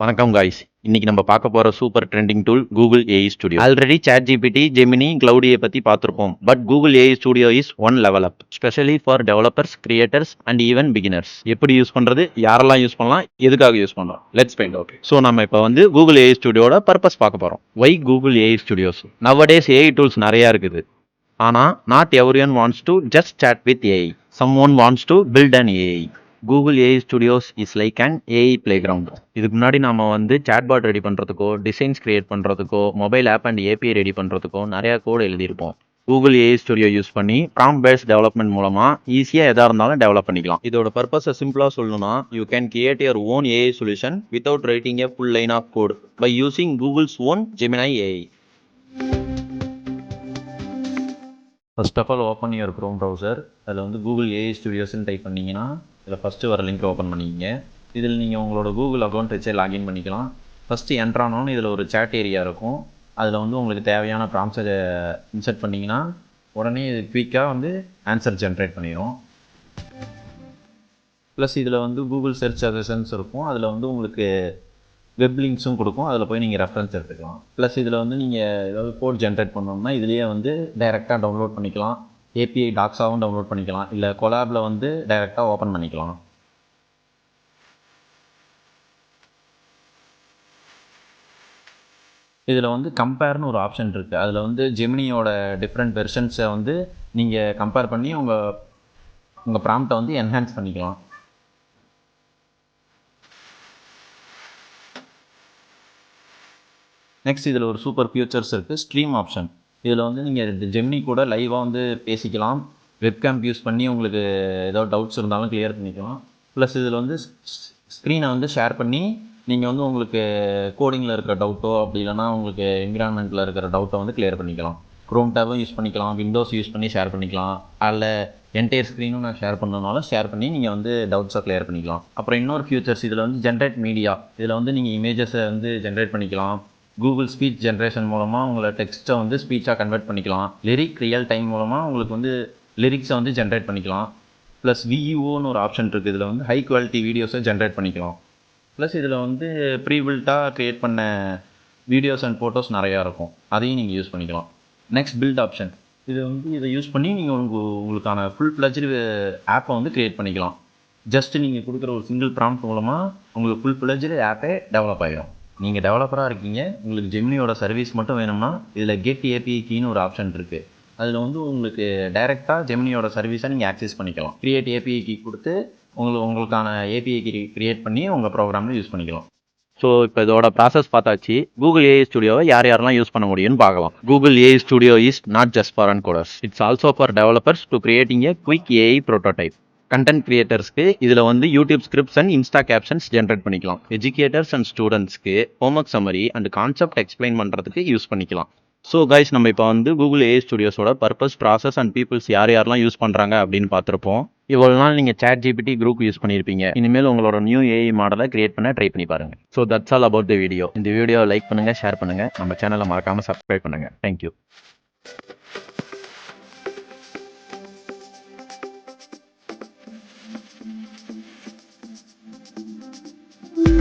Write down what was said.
வணக்கம் guys. இன்னைக்கு நம்ம பார்க்க போற super trending tool Google AI Studio. Already ChatGPT, Gemini, Cloudy பத்தி பார்த்திருப்போம். But Google AI Studio is one level up. Specially for developers, creators and even beginners. எப்படி use பண்றது, யாரெல்லாம் யூஸ் பண்ணலாம், எதுக்காக யூஸ் பண்ணலாம், லெட்ஸ் ஃபைண்ட் அவுட். ஸோ நம்ம இப்போ வந்து Google AI Studioட பர்பஸ் பார்க்க போறோம். வை Google AI Studios? Nowadays AI tools நிறைய இருக்குது. ஆனா not everyone wants to just chat with AI. Someone wants to build an AI. Google AI Studios is like an AI playground. இதுக்கு முன்னாடி நாம வந்து chatbot ready பண்றதுக்கோ, டிசைன்ஸ் கிரியேட் பண்றதுக்கோ, mobile app and API ready பண்றதுக்கோ நிறைய code எழுதியிருப்போம். Google AI Studio use பண்ணி ப்ராம்ப்ட் பேஸ்ட் டெவலப்மெண்ட் மூலமா ஈஸியா எதா இருந்தாலும் டெவலப் பண்ணிக்கலாம். இதோட பர்பஸை சிம்பிளா சொல்லணும்னா, you can create your own AI solution without writing a full line of code by using Google's own Gemini AI. First of all open your Chrome browser. அதில் வந்து Google AI Studiosன்னு டைப் பண்ணிங்கன்னா இதில் first வர link open பண்ணிக்கிங்க. இதில் நீங்கள் உங்களோட Google account வச்சே லாகின் பண்ணிக்கலாம். ஃபஸ்ட்டு என்ட்ரானோன்னு இதில் ஒரு சேட் ஏரியா இருக்கும். அதில் வந்து உங்களுக்கு தேவையான ப்ராம்ப்ஸை இன்சர்ட் பண்ணிங்கன்னா உடனே இது குயிக்காக வந்து ஆன்சர் ஜென்ரேட் பண்ணிடும். ப்ளஸ் இதில் வந்து கூகுள் சர்ச் அசிஸ்டன்ஸ் இருக்கும். அதில் வந்து உங்களுக்கு வெப் லிங்க்ஸும் கொடுக்கும். அதில் போய் நீங்கள் ரெஃபரன்ஸ் எடுத்துக்கலாம். ப்ளஸ் இதில் வந்து நீங்கள் ஏதாவது கோட் ஜென்ரேட் பண்ணணும்னா இதுலேயே வந்து டைரெக்டாக டவுன்லோட் பண்ணிக்கலாம். ஏபிஐ டாக்ஸாகவும் டவுன்லோட் பண்ணிக்கலாம். இல்லை கொலாபில் வந்து டைரெக்டாக ஓப்பன் பண்ணிக்கலாம். இதில் வந்து கம்பேர்னு ஒரு ஆப்ஷன் இருக்குது. அதில் வந்து ஜெமினியோட டிஃப்ரெண்ட் வெர்ஷன்ஸை வந்து நீங்கள் கம்பேர் பண்ணி உங்கள் ப்ராம்ப்டை வந்து என்ஹான்ஸ் பண்ணிக்கலாம். நெக்ஸ்ட் இதில் ஒரு சூப்பர் ஃபியூச்சர்ஸ் இருக்குது, ஸ்ட்ரீம் ஆப்ஷன். இதில் வந்து நீங்கள் ஜெமினி கூட லைவாக வந்து பேசிக்கலாம். வெப்கேம் யூஸ் பண்ணி உங்களுக்கு ஏதாவது டவுட்ஸ் இருந்தாலும் கிளியர் பண்ணிக்கலாம். ப்ளஸ் இதில் வந்து ஸ்க்ரீனை வந்து ஷேர் பண்ணி நீங்கள் வந்து உங்களுக்கு கோடிங்கில் இருக்கிற டவுட்டோ அப்படி இல்லைனா உங்களுக்கு என்விரான்மெண்ட்டில் இருக்கிற டவுட்டை வந்து கிளியர் பண்ணிக்கலாம். க்ரோம் டேபும் யூஸ் பண்ணிக்கலாம், விண்டோஸ் யூஸ் பண்ணி ஷேர் பண்ணிக்கலாம். அதில் என்டையர் ஸ்க்ரீனும் நான் ஷேர் பண்ணனாலும் ஷேர் பண்ணி நீங்கள் வந்து டவுட்ஸை கிளியர் பண்ணிக்கலாம். அப்புறம் இன்னொரு ஃபியூச்சர்ஸ் இதில் வந்து ஜென்ரேட் மீடியா. இதில் வந்து நீங்கள் இமேஜஸை வந்து ஜென்ரேட் பண்ணிக்கலாம். கூகுள் ஸ்பீச் ஜென்ரேஷன் மூலமாக உங்களை டெக்ஸ்ட்டை வந்து ஸ்பீச்சாக கன்வெர்ட் பண்ணிக்கலாம். லிரிக் ரியல் டைம் மூலமாக உங்களுக்கு வந்து லிரிக்ஸை வந்து ஜென்ரேட் பண்ணிக்கலாம். ப்ளஸ் விஇஓன்னு ஒரு ஆப்ஷன் இருக்குது. இதில் வந்து ஹை குவாலிட்டி வீடியோஸை ஜென்ரேட் பண்ணிக்கலாம். ப்ளஸ் இதில் வந்து ப்ரீபில்ட்டாக க்ரியேட் பண்ண வீடியோஸ் அண்ட் ஃபோட்டோஸ் நிறையா இருக்கும். அதையும் நீங்கள் யூஸ் பண்ணிக்கலாம். Next build option. இதை யூஸ் பண்ணி நீங்கள் உங்களுக்கான ஃபுல் ஃப்ளெஜ்டு ஆப்பை வந்து க்ரியேட் பண்ணிக்கலாம். ஜஸ்ட்டு நீங்கள் கொடுக்குற ஒரு சிங்கிள் ப்ராம்ப்ட் மூலமாக உங்களுக்கு ஃபுல் ஃப்ளெஜ்டு ஆப்பே டெவலப் ஆகிடும். நீங்கள் டெவலப்பராக இருக்கீங்க, உங்களுக்கு ஜெமினியோட சர்வீஸ் மட்டும் வேணும்னா இதில் கெட் ஏபிஐ கீன்னு ஒரு ஆப்ஷன் இருக்குது. அதில் வந்து உங்களுக்கு டைரெக்டாக ஜெமினியோட சர்வீஸை நீங்கள் ஆக்சஸ் பண்ணிக்கலாம். கிரியேட் ஏபிஐ கீ கொடுத்து உங்களுக்கான ஏபிஐ கீ கிரியேட் பண்ணி உங்கள் ப்ரோக்ராமில் யூஸ் பண்ணிக்கலாம். ஸோ இப்போ இதோட ப்ராசஸ் பார்த்தாச்சு. Google AI Studioவை யாரெல்லாம் யூஸ் பண்ண முடியும்னு பார்க்கலாம். Google AI Studio is not just for coders. It's also for developers to creating a quick AI prototype. Content கிரியேட்டர்ஸ்க்கு இதில் வந்து YouTube scripts and insta captions generate பண்ணிக்கலாம். எஜுகேட்டர்ஸ் அண்ட் ஸ்டூடெண்ட்ஸ்க்கு homework summary and concept explain பண்ணுறதுக்கு use பண்ணிக்கலாம். So guys, நம்ம இப்போ வந்து Google AI Studiosோட பர்பஸ், ப்ராசஸ் அண்ட் பீப்புள்ஸ் யாரெல்லாம் யூஸ் பண்ணுறாங்க அப்படின்னு பார்த்துருப்போம். இவ்வளோ நாள் நீங்கள் ChatGPT குரூப் யூஸ் பண்ணியிருப்பீங்க. இனிமேல் உங்களோட நியூ AI மாடலை கிரியேட் பண்ண ட்ரை பண்ணி பாருங்க. So that's all about the video. இந்த வீடியோவை லைக் பண்ணுங்கள், ஷேர் பண்ணுங்கள், நம்ம சேனலை மறக்காமல் சப்ஸ்கிரைப் பண்ணுங்கள். தேங்க்யூ.